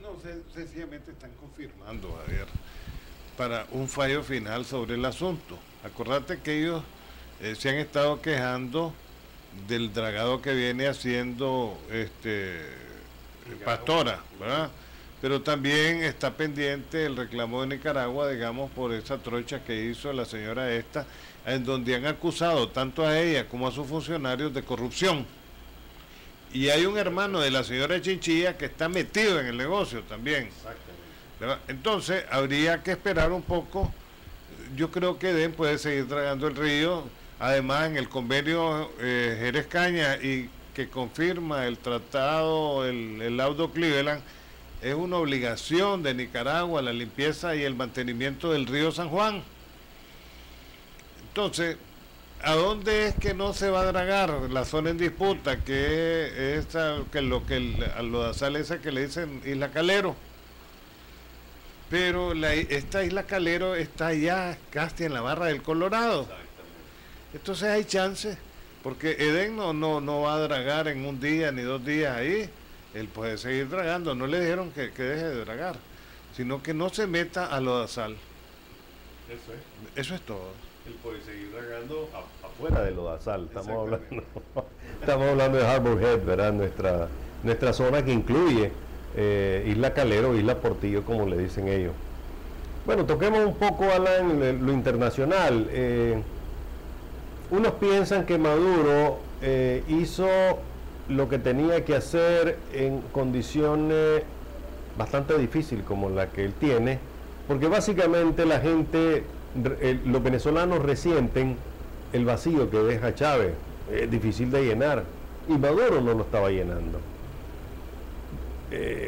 No, sencillamente están confirmando, Javier, para un fallo final sobre el asunto. Acordate que ellos se han estado quejando del dragado que viene haciendo Pastora, ¿verdad? Pero también está pendiente el reclamo de Nicaragua, digamos, por esa trocha que hizo la señora esta, en donde han acusado tanto a ella como a sus funcionarios de corrupción. Y hay un hermano de la señora Chinchilla que está metido en el negocio también. ¿Verdad? Entonces, habría que esperar un poco. Yo creo que Edén puede seguir tragando el río. Además, en el convenio Jerez Caña, y que confirma el tratado, el laudo Cleveland, es una obligación de Nicaragua la limpieza y el mantenimiento del río San Juan. Entonces, ¿a dónde es que no se va a dragar la zona en disputa? Que es a lodazal esa que le dicen Isla Calero. Pero esta Isla Calero está ya casi en la barra del Colorado. Entonces hay chance, porque Edén no va a dragar en un día ni 2 días ahí. Él puede seguir dragando, no le dijeron que deje de dragar, sino que no se meta a lodazal. Eso es todo. Él puede seguir dragando afuera de lodazal. Estamos hablando de Harbor Head, ¿verdad? Nuestra zona que incluye Isla Calero, Isla Portillo, como le dicen ellos. Bueno, toquemos un poco, Alan, lo internacional. Unos piensan que Maduro hizo lo que tenía que hacer en condiciones bastante difíciles como la que él tiene, porque básicamente la gente, los venezolanos resienten el vacío que deja Chávez, es difícil de llenar, y Maduro no lo estaba llenando.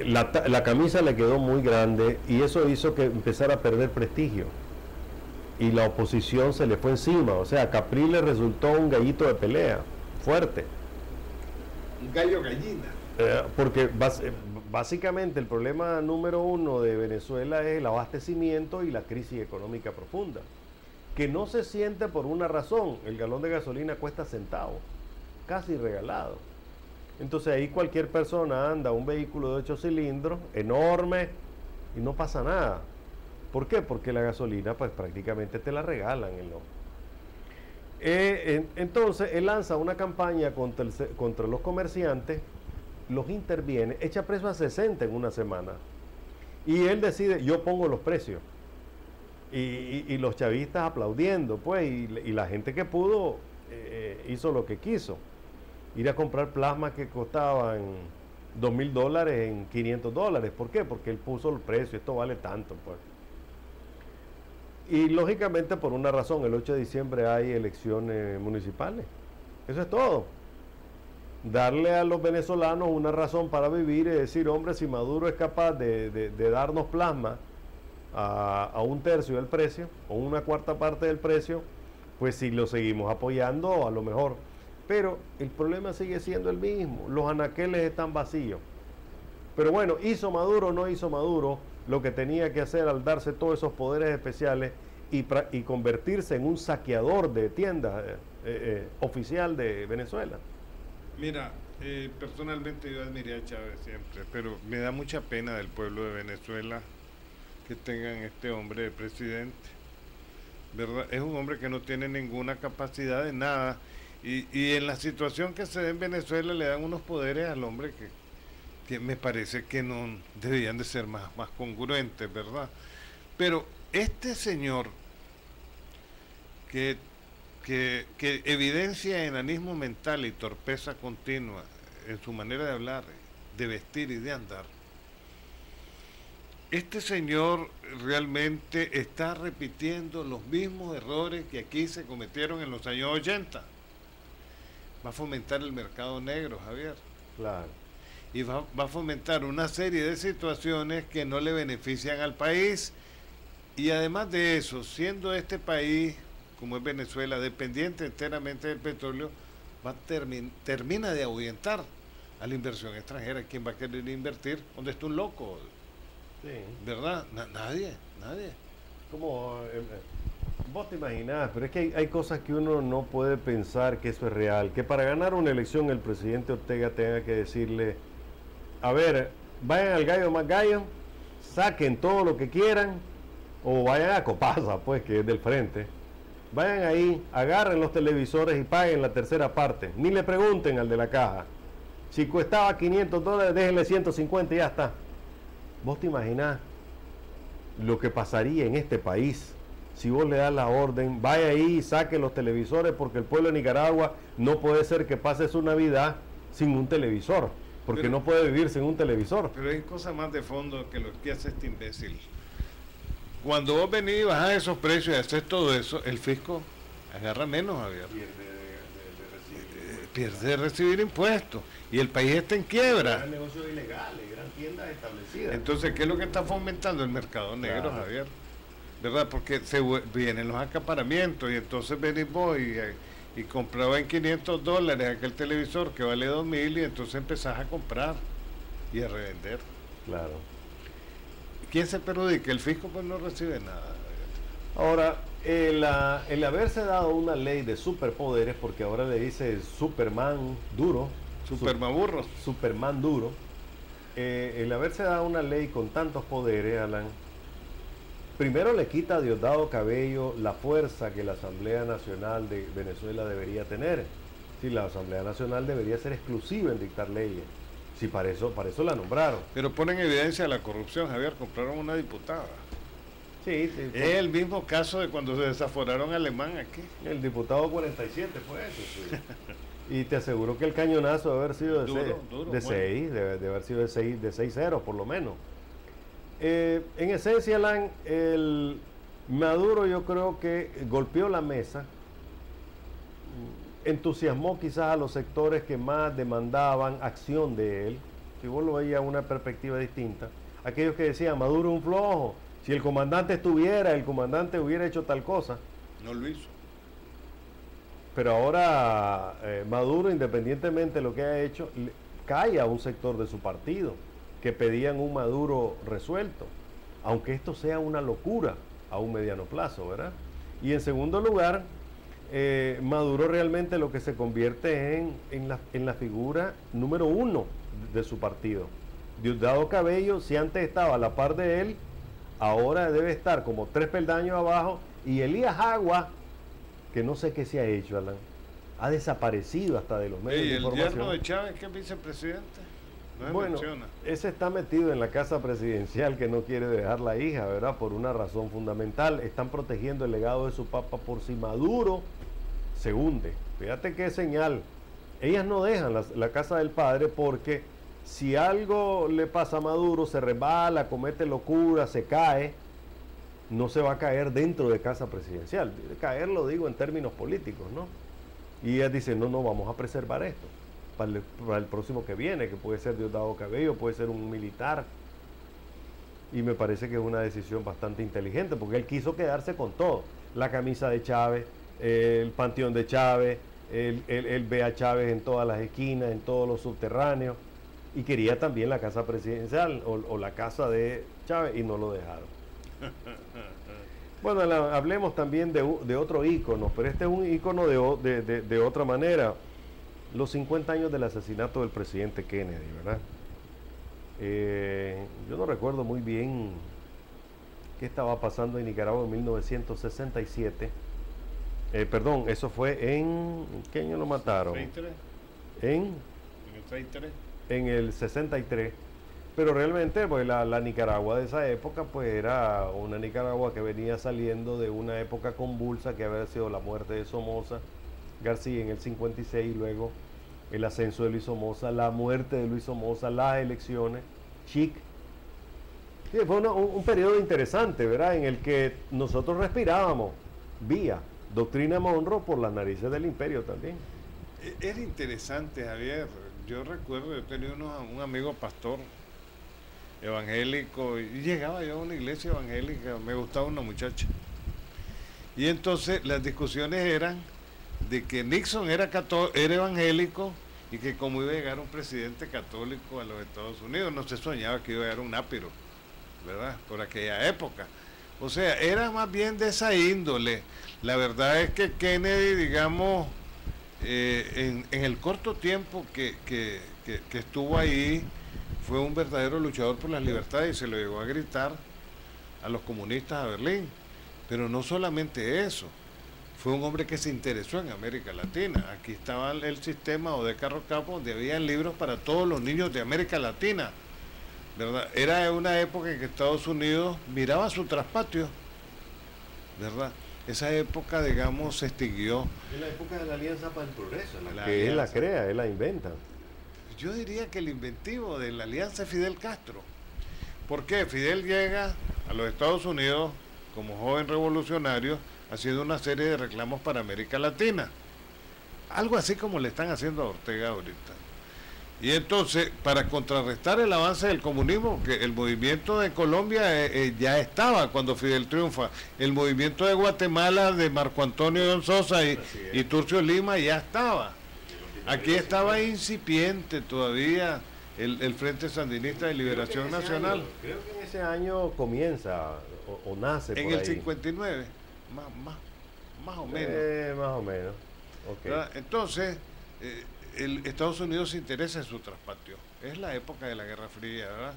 La camisa le quedó muy grande y eso hizo que empezara a perder prestigio, y la oposición se le fue encima. O sea, Capriles le resultó un gallito de pelea fuerte. Un gallo gallina. Porque básicamente el problema número 1 de Venezuela es el abastecimiento y la crisis económica profunda, que no se siente por una razón: el galón de gasolina cuesta centavos, casi regalado. Entonces ahí cualquier persona anda un vehículo de 8 cilindros, enorme, y no pasa nada. ¿Por qué? Porque la gasolina pues prácticamente te la regalan. Entonces él lanza una campaña contra los comerciantes, los interviene, echa preso a 60 en una semana. Y él decide, yo pongo los precios. Y los chavistas aplaudiendo, pues, y la gente que pudo hizo lo que quiso. Ir a comprar plasmas que costaban $2,000 en $500. ¿Por qué? Porque él puso el precio, esto vale tanto, pues. Y lógicamente por una razón, el 8 de diciembre hay elecciones municipales. Eso es todo. Darle a los venezolanos una razón para vivir y decir, hombre, si Maduro es capaz de darnos plasma a un tercio del precio, o una cuarta parte del precio, pues si lo seguimos apoyando, a lo mejor. Pero el problema sigue siendo el mismo, los anaqueles están vacíos. Pero bueno, ¿hizo Maduro o no hizo Maduro lo que tenía que hacer al darse todos esos poderes especiales y convertirse en un saqueador de tiendas oficial de Venezuela? Mira, personalmente yo admiré a Chávez siempre, pero me da mucha pena del pueblo de Venezuela que tengan este hombre de presidente, ¿verdad? Es un hombre que no tiene ninguna capacidad de nada, y en la situación que se da en Venezuela le dan unos poderes al hombre que me parece que no debían de ser más congruentes, ¿verdad? Pero este señor que evidencia enanismo mental y torpeza continua en su manera de hablar, de vestir y de andar, este señor realmente está repitiendo los mismos errores que aquí se cometieron en los años 80. Va a fomentar el mercado negro, Javier. Claro. Y va a fomentar una serie de situaciones que no le benefician al país. Y además de eso, siendo este país, como es Venezuela, dependiente enteramente del petróleo, termina de ahuyentar a la inversión extranjera. ¿Quién va a querer invertir? ¿Dónde está un loco? Sí. ¿Verdad? Nadie. Como vos te imaginás, pero es que hay cosas que uno no puede pensar que eso es real. Que para ganar una elección el presidente Ortega tenga que decirle, a ver, vayan al gallo más gallo, saquen todo lo que quieran, o vayan a Copasa, pues, que es del frente. Vayan ahí, agarren los televisores y paguen la tercera parte. Ni le pregunten al de la caja. Si costaba $500, déjenle 150 y ya está. ¿Vos te imaginás lo que pasaría en este país si vos le das la orden, vaya ahí y saque los televisores, porque el pueblo de Nicaragua no puede ser que pase su Navidad sin un televisor, porque no puede vivir sin un televisor? Pero hay cosas más de fondo que lo que hace este imbécil. Cuando vos venís y bajás esos precios y haces todo eso, el fisco agarra menos, Javier. Pierde de recibir impuestos. Y el país está en quiebra. Gran negocios ilegales, gran tiendas establecidas. Entonces, ¿qué es lo que está fomentando el mercado negro, claro, Javier? ¿Verdad? Porque vienen los acaparamientos y entonces venís vos y compraba en $500 aquel televisor que vale 2,000 y entonces empezás a comprar y a revender. Claro. ¿Quién se perjudica? El fisco pues no recibe nada. Ahora, el haberse dado una ley de superpoderes, porque ahora le dice Superman duro, Superman burro, Superman duro, el haberse dado una ley con tantos poderes, Alan, primero le quita a Diosdado Cabello la fuerza que la Asamblea Nacional de Venezuela debería tener. Si la Asamblea Nacional debería ser exclusiva en dictar leyes. Si para eso la nombraron. Pero pone en evidencia la corrupción, Javier. Compraron una diputada. Sí. Es el mismo caso de cuando se desaforaron a Alemán aquí. El diputado 47 fue eso, sí. Y te aseguro que el cañonazo debe haber sido de 6, debe haber sido de 6-0 por lo menos. En esencia, Alan, el Maduro yo creo que golpeó la mesa, entusiasmó quizás a los sectores que más demandaban acción de él. Si vos lo veías una perspectiva distinta, aquellos que decían Maduro es un flojo, si el comandante estuviera, el comandante hubiera hecho tal cosa. No lo hizo. Pero ahora Maduro, independientemente de lo que haya hecho, calla a un sector de su partido que pedían un Maduro resuelto, aunque esto sea una locura a un mediano plazo, ¿verdad? Y en segundo lugar, Maduro realmente lo que se convierte en la figura número 1 de su partido. Diosdado Cabello, si antes estaba a la par de él, ahora debe estar como 3 peldaños abajo, y Elías Agua, que no sé qué se ha hecho, Alan, ha desaparecido hasta de los medios de información. ¿Y el yerno de Chávez, que es vicepresidente? No se bueno, menciona. ese está metido en la casa presidencial, que no quiere dejar la hija, ¿verdad? Por una razón fundamental. Están protegiendo el legado de su papá por si Maduro se hunde. Fíjate qué señal. Ellas no dejan la casa del padre, porque si algo le pasa a Maduro, se resbala, comete locura, se cae, no se va a caer dentro de casa presidencial. Caer lo digo en términos políticos, ¿no? Y ellas dicen, no, vamos a preservar esto para el próximo que viene, que puede ser Diosdado Cabello, puede ser un militar. Y me parece que es una decisión bastante inteligente, porque él quiso quedarse con todo. La camisa de Chávez, el panteón de Chávez, el ve a Chávez en todas las esquinas, en todos los subterráneos, y quería también la casa presidencial o la casa de Chávez, y no lo dejaron. Bueno, hablemos también de otro ícono, pero este es un ícono de otra manera. Los 50 años del asesinato del presidente Kennedy, ¿verdad? Yo no recuerdo muy bien qué estaba pasando en Nicaragua en 1967. Perdón, eso fue ¿en qué año lo mataron? ¿En el 63. En el 63. Pero realmente, pues la Nicaragua de esa época, pues era una Nicaragua que venía saliendo de una época convulsa, que había sido la muerte de Somoza García en el 56, y luego el ascenso de Luis Somoza, la muerte de Luis Somoza, las elecciones, Chic. Sí, fue un periodo interesante, ¿verdad? En el que nosotros respirábamos vía doctrina Monroe por las narices del imperio también. Era interesante, Javier. Yo recuerdo, yo tenía un amigo pastor evangélico, y llegaba yo a una iglesia evangélica, me gustaba una muchacha. Y entonces las discusiones eran de que Nixon era evangélico, y que como iba a llegar un presidente católico a los Estados Unidos, no se soñaba que iba a llegar un ápiro, ¿verdad? Por aquella época. O sea, era más bien de esa índole. La verdad es que Kennedy, digamos, en el corto tiempo que estuvo ahí, fue un verdadero luchador por las libertades, y se lo llegó a gritar a los comunistas a Berlín. Pero no solamente eso, fue un hombre que se interesó en América Latina. Aquí estaba el sistema Odeca Rocampo, donde había libros para todos los niños de América Latina, ¿verdad? Era una época en que Estados Unidos miraba su traspatio, ¿verdad? Esa época, digamos, se extinguió. Es la época de la Alianza para el Progreso, que él la crea, él la inventa. Yo diría que el inventivo de la alianza es Fidel Castro. ¿Por qué? Fidel llega a los Estados Unidos como joven revolucionario, haciendo una serie de reclamos para América Latina. Algo así como le están haciendo a Ortega ahorita. Y entonces, para contrarrestar el avance del comunismo, que el movimiento de Colombia ya estaba cuando Fidel triunfa, el movimiento de Guatemala de Marco Antonio Don Sosa y Turcio Lima ya estaba. Aquí estaba incipiente todavía el Frente Sandinista de Liberación Nacional. Creo que en ese año comienza o nace en por el ahí. 59, más o menos. Más o menos. Okay. Entonces, Estados Unidos se interesa en su traspatio. Es la época de la Guerra Fría, ¿verdad?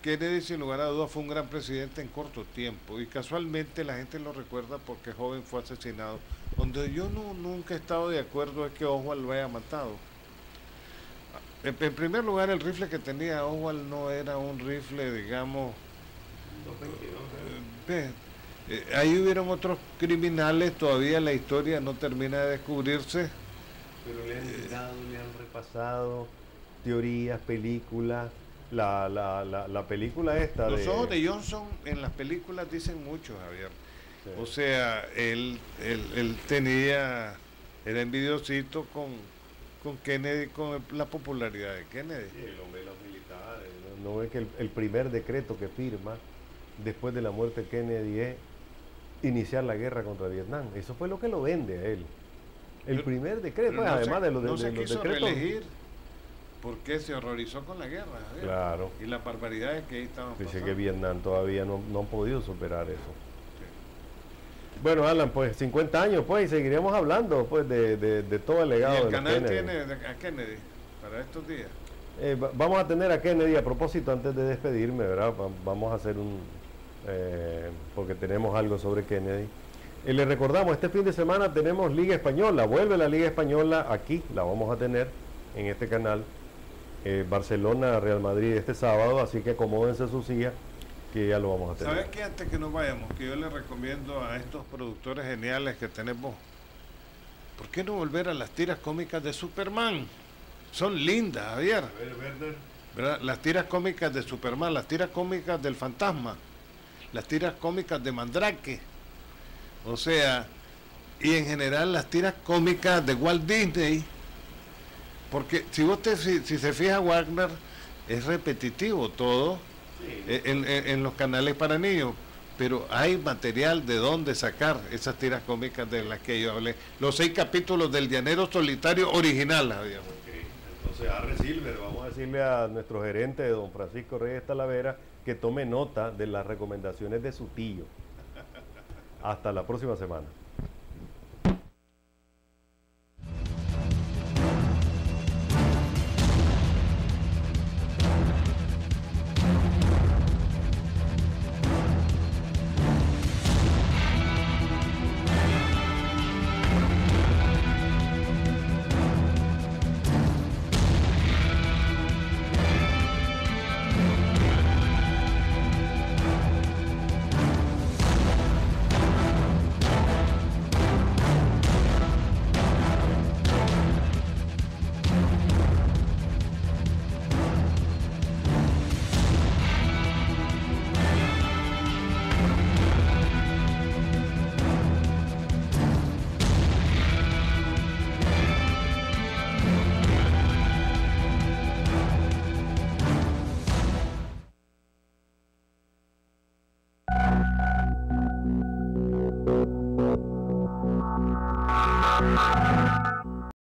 Kennedy, sin lugar a dudas, fue un gran presidente en corto tiempo, y casualmente la gente lo recuerda porque joven fue asesinado. Donde yo nunca he estado de acuerdo es que Oswald lo haya matado. En primer lugar, el rifle que tenía Oswald no era un rifle, digamos... ahí hubieron otros criminales, todavía la historia no termina de descubrirse. Pero le han mirado, le han repasado teorías, películas. La película esta Los ojos de Johnson en las películas dicen mucho, Javier. Sí. O sea, él era envidiosito con Kennedy, con la popularidad de Kennedy. Sí, el hombre de los militares. No ve que el primer decreto que firma después de la muerte de Kennedy es iniciar la guerra contra Vietnam. Eso fue lo que lo vende a él. El primer decreto, pues, además de los decretos. Reelegir porque se horrorizó con la guerra, Javier. Claro. Y las barbaridades que ahí estaban pasando. Dice que Vietnam todavía no han podido superar eso. Bueno, Alan, pues 50 años, pues, y seguiremos hablando pues de todo el legado ¿Y el de canal Kennedy. tiene a Kennedy para estos días? Vamos a tener a Kennedy, a propósito, antes de despedirme, ¿verdad? Vamos a hacer porque tenemos algo sobre Kennedy. Le recordamos, este fin de semana tenemos Liga Española, vuelve la Liga Española aquí, la vamos a tener en este canal. Barcelona, Real Madrid este sábado, así que acomódense sus sillas, que ya lo vamos a tener. ¿Sabes qué? Antes que nos vayamos, que yo les recomiendo a estos productores geniales que tenemos, ¿por qué no volver a las tiras cómicas de Superman? Son lindas, Javier. ¿Verdad? Las tiras cómicas de Superman, las tiras cómicas del Fantasma, las tiras cómicas de Mandrake, o sea, y en general las tiras cómicas de Walt Disney, porque si se fija, Wagner, es repetitivo todo en los canales para niños, pero hay material de dónde sacar esas tiras cómicas de las que yo hablé. Los 6 capítulos del Llanero Solitario original, Javier. Entonces, Arre Silver, vamos a decirle a nuestro gerente, don Francisco Reyes Talavera, que tome nota de las recomendaciones de su tío. Hasta la próxima semana.